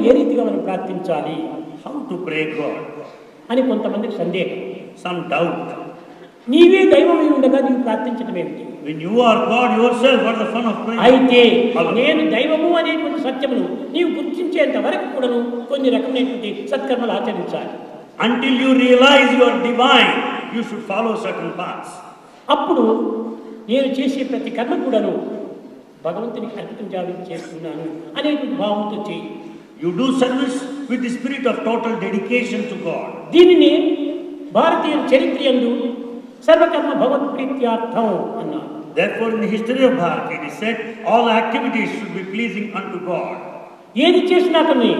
ఏ రీతిగా మనం ప్రార్థించాలి? How to pray God? అని కొంతమందికి సందేహం. Some doubt. నీవే దైవమై ఉండగా నీవు ప్రార్థించడం ఏమిటి? When you are God yourself, what is the fun of praying? అయితే నేను దైవము అనేటువంటి సత్యమును నీవు గుర్తించేంత వరకు కూడాను కొన్ని రకమైనటువంటి సత్కర్మలు ఆచరించాలి. Until you realize you are divine, you should follow certain paths. అప్పుడు నేను చేసే ప్రతి కర్మ కూడాను భగవంతునికి అంకితం చేస్తున్నాను అనేటువంటి భావంతో చేయి. You do service with the spirit of total dedication to God. దీనిని భారతీయ చరిత్రయందు సర్వకర్మ భగవత్ప్రీత్యార్థం అన్నారు. Therefore, in the history of Bharat, it is said all activities should be pleasing unto God. ఏది చేసినా కానీ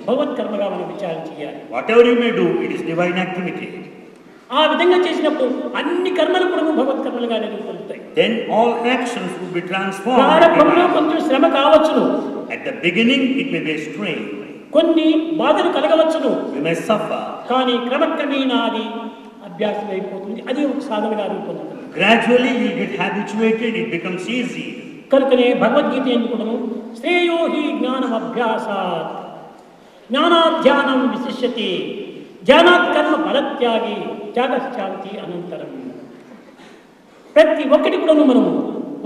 భగవత్కర్మగా మనం విచారణ చేయాలి. Whatever you may do, it is divine activity. ఆ విధంగా చేసినప్పుడు అన్ని కర్మలు కూడా భగవత్కర్మలుగా నిరూపిస్తాయి. Then all actions will be transformed. ప్రారంభంలో కొంచెం శ్రమ కావచ్చును. At the beginning, it may be a strain. కొన్ని బాధలు కలగవచ్చును. We may suffer. కానీ క్రమక్రమేణా అది అభ్యాసం అయిపోతుంది. అది ఒక సాధనగా రూపొందుతుంది. Gradually, you get habituated. It becomes easy. కనుకనే భగవద్గీత ఎందుకును శ్రేయో హి జ్ఞానం అభ్యాసాత్ జ్ఞానాధ్యానం విశిష్యతే జ్ఞానాత్ కర్మ ఫలత్యాగి త్యాగశ్చాంతి అనంతరం. ప్రతి ఒక్కటి కూడాను మనము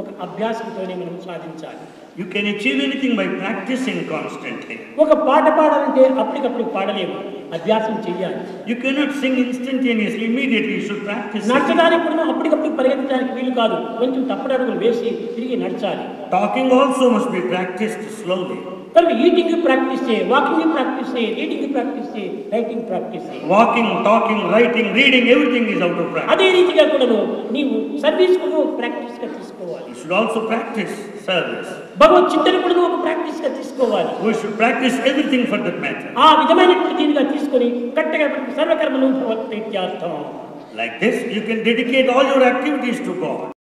ఒక అభ్యాసంతోనే మనం సాధించాలి. You can achieve anything by practicing constantly. ఒక పాట పాడాలంటే అప్పటికప్పుడు పాడలేము, అభ్యాసం చేయాలి. You cannot sing instantaneously, immediately. You should practice. నడచడానికి కూడా అప్పటికప్పుడు పరిగెత్తడానికి వీలు కాదు, కొంచెం తప్పడడుగులు వేసి తిరిగి నడచాలి. Talking also must be practiced slowly. కనుక ఈటింగ్ ప్రాక్టీస్ చేయి, వాకింగ్ ప్రాక్టీస్ చేయి, రీడింగ్ ప్రాక్టీస్ చేయి, రైటింగ్ ప్రాక్టీస్ చేయి. Walking, talking, writing, reading, everything is out of practice. అదే రీతిగా కూడాను నీవు సర్వీస్ కూడా ప్రాక్టీస్ గా తీసుకోవాలి. You should also practice service. భగవత్ చింతన కూడా ఒక ప్రాక్టీస్ గా తీసుకోవాలి. We should practice everything for that matter. ఆ విధమైనటువంటి దీనిగా తీసుకొని కరెక్ట్గా సర్వకర్మలు భగవత్ ప్రీత్యార్థం. Like this, you can dedicate all your activities to God.